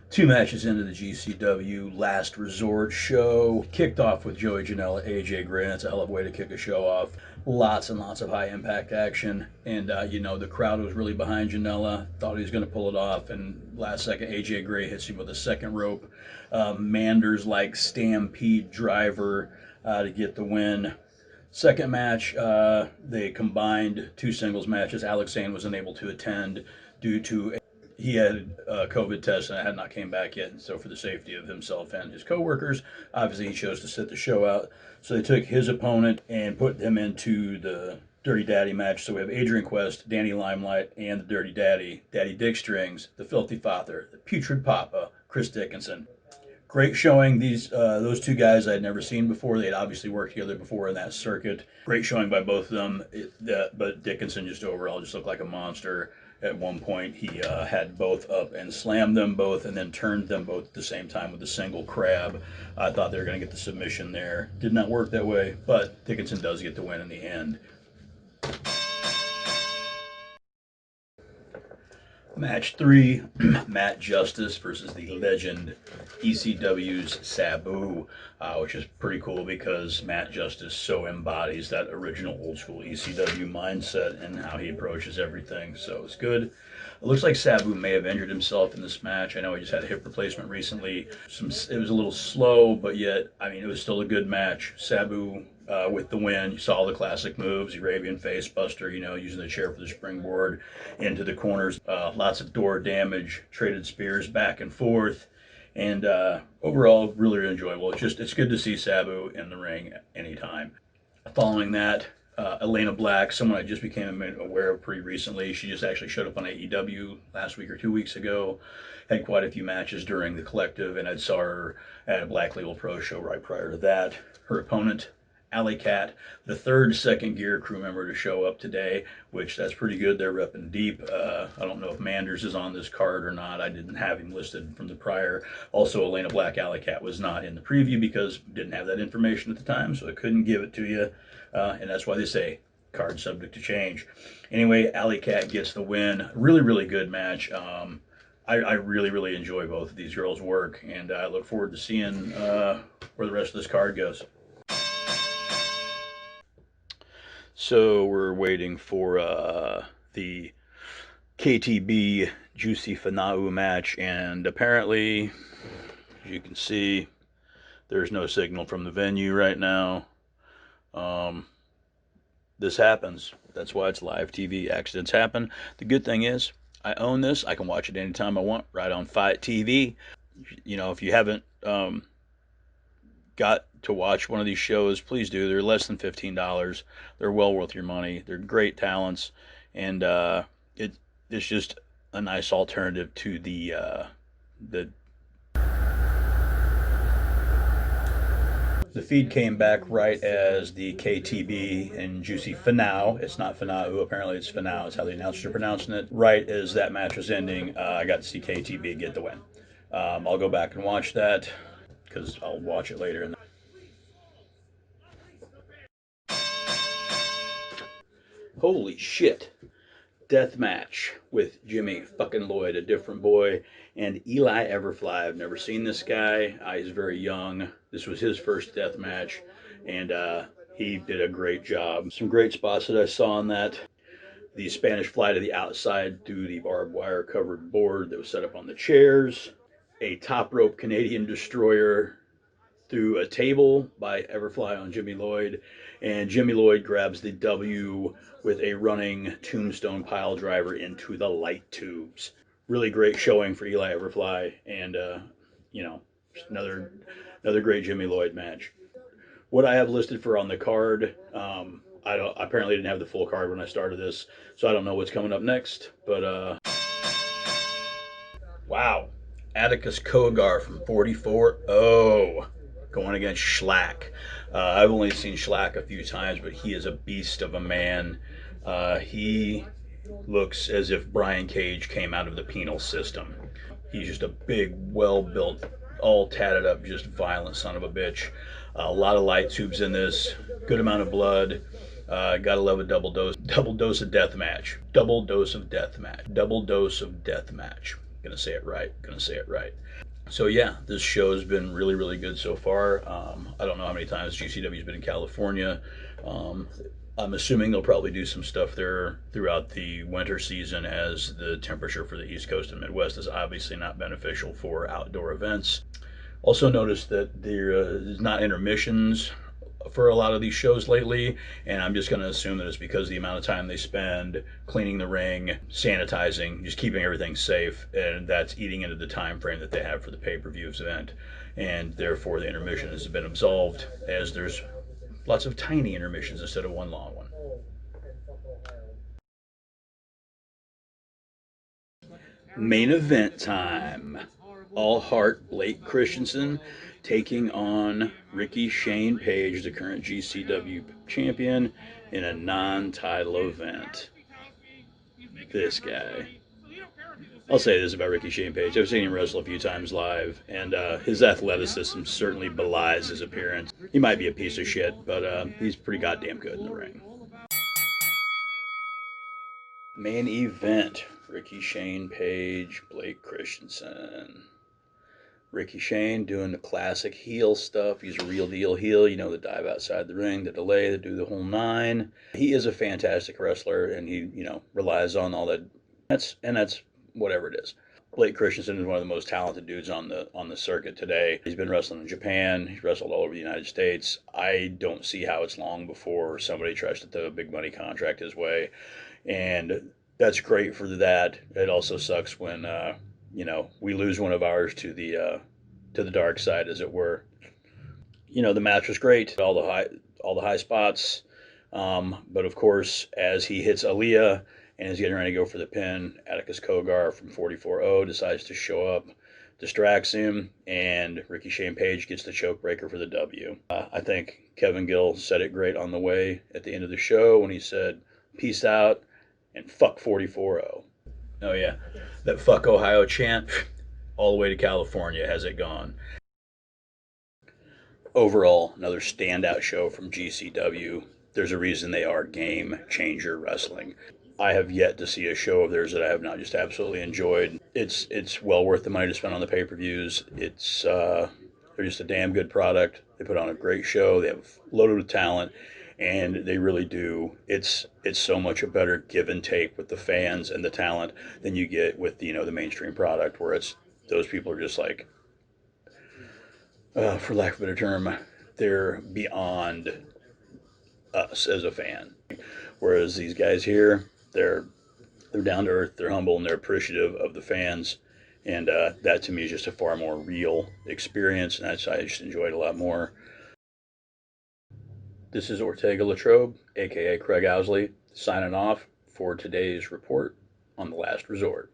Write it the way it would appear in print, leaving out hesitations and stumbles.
Two matches into the GCW Last Resort show. Kicked off with Joey Janela, AJ Gray. That's a hell of a way to kick a show off. Lots and lots of high impact action. And, the crowd was really behind Janela. Thought he was going to pull it off. And last second, AJ Gray hits him with a second rope. Manders like stampede driver to get the win. Second match, they combined two singles matches. Alex Zane was unable to attend due to he had a COVID test and had not came back yet. And so for the safety of himself and his coworkers, obviously he chose to sit the show out. So they took his opponent and put him into the Dirty Daddy match. So we have Adrian Quest, Danny Limelight, and the Dirty Daddy, Daddy Dick Strings, the Filthy Father, the Putrid Papa, Chris Dickinson. Great showing. Those two guys I had never seen before. They had obviously worked together before in that circuit. Great showing by both of them. But Dickinson just overall just looked like a monster. At one point, he had both up and slammed them both, and then turned them both at the same time with a single crab. I thought they were going to get the submission there. Did not work that way, but Dickinson does get the win in the end. Match 3, Matt Justice versus the legend ECW's Sabu, which is pretty cool because Matt Justice so embodies that original old school ECW mindset and how he approaches everything. So it's good. It looks like Sabu may have injured himself in this match. I know he just had a hip replacement recently. It was a little slow, but yet, it was still a good match. Sabu with the win. You saw the classic moves, Arabian Face Buster, using the chair for the springboard into the corners. Lots of door damage, traded spears back and forth, and overall, really enjoyable. It's good to see Sabu in the ring anytime. Following that, Elena Black, someone I just became aware of pretty recently. She just actually showed up on AEW last week or 2 weeks ago. Had quite a few matches during the collective, and I saw her at a Black Label Pro show right prior to that. Her opponent, Alley Cat, the third Second Gear crew member to show up today, which that's pretty good. They're repping deep. I don't know if Manders is on this card or not. I didn't have him listed from the prior. Also, Elena Black, Alley Cat was not in the preview because didn't have that information at the time, so I couldn't give it to you. And that's why they say card subject to change. Anyway, Alley Cat gets the win. Really, really good match. I really, really enjoy both of these girls' work, and I look forward to seeing where the rest of this card goes. So we're waiting for the KTB Juicy Fanau match, and apparently, as you can see, there's no signal from the venue right now. This happens. That's why it's live TV. Accidents happen. The good thing is, I own this. I can watch it anytime I want, right on Fight TV. If you haven't got to watch one of these shows, please do. They're less than $15. They're well worth your money. They're great talents, and it's just a nice alternative to the feed came back right as the KTB and Juicy Fanau. It's not Fanau. Apparently it's Fanau. It's how the announcers are pronouncing it. Right as that match was ending, I got to see KTB get the win. I'll go back and watch that because I'll watch it later. Holy shit. Death match with Jimmy fucking Lloyd, a different boy, and Eli Everfly. I've never seen this guy. He's very young. This was his first death match, and he did a great job. Some great spots that I saw on that. The Spanish fly to the outside through the barbed wire covered board that was set up on the chairs. A top rope Canadian destroyer through a table by Everfly on Jimmy Lloyd, and Jimmy Lloyd grabs the W with a running tombstone pile driver into the light tubes. Really great showing for Eli Everfly, and another great Jimmy Lloyd match. What I have listed for on the card, I apparently didn't have the full card when I started this, so I don't know what's coming up next. But wow, Atticus Kogar from 44-0. Going against Schlack. I've only seen Schlack a few times, but he is a beast of a man. He looks as if Brian Cage came out of the penal system. He's just a big, well-built, all tatted up, just violent son of a bitch. A lot of light tubes in this. Good amount of blood. Gotta love a double dose of death match. Double dose of death match. Double dose of death match. Gonna say it right. Gonna say it right. So yeah, this show's been really, really good so far. I don't know how many times GCW's been in California. Um, I'm assuming they'll probably do some stuff there throughout the winter season, as the temperature for the East Coast and Midwest is obviously not beneficial for outdoor events. Also noticed that there is not intermissions for a lot of these shows lately, and I'm just going to assume that it's because of the amount of time they spend cleaning the ring, sanitizing, just keeping everything safe, and that's eating into the time frame that they have for the pay-per-view event, and therefore the intermission has been absolved, as there's lots of tiny intermissions instead of one long one. Main event time. All Heart Blake Christensen taking on Ricky Shane Page, the current GCW champion, in a non title event. This guy. I'll say this about Ricky Shane Page. I've seen him wrestle a few times live, and his athleticism certainly belies his appearance. He might be a piece of shit, but he's pretty goddamn good in the ring. Main event Ricky Shane Page, Blake Christensen. Ricky Shane doing the classic heel stuff. He's a real deal heel. You know, the dive outside the ring, the delay, the do the whole nine. He is a fantastic wrestler, and he, relies on all that. That's whatever it is. Blake Christensen is one of the most talented dudes on the circuit today. He's been wrestling in Japan. He's wrestled all over the United States. I don't see how it's long before somebody tries to throw a big money contract his way, and that's great for that. It also sucks when we lose one of ours to the dark side, as it were. The match was great, all the high spots. But of course, as he hits Aaliyah and is getting ready to go for the pin, Atticus Kogar from 44-0 decides to show up, distracts him, and Ricky Shane Page gets the choke breaker for the W. I think Kevin Gill said it great on the way at the end of the show when he said, "Peace out and fuck 44-0." Oh yeah, that fuck Ohio chant all the way to California has it gone. Overall, another standout show from GCW. There's a reason they are game changer wrestling. I have yet to see a show of theirs that I have not just absolutely enjoyed. It's well worth the money to spend on the pay-per-views. They're just a damn good product. They put on a great show. They have loaded with talent, and they really do. It's so much a better give and take with the fans and the talent than you get with the mainstream product, where it's those people are just like, for lack of a better term, they're beyond us as a fan. Whereas these guys here, they're down to earth, they're humble, and they're appreciative of the fans. And that to me is just a far more real experience, and I just enjoyed a lot more. This is Ortega Latrobe, aka Craig Owsley, signing off for today's report on The Last Resort.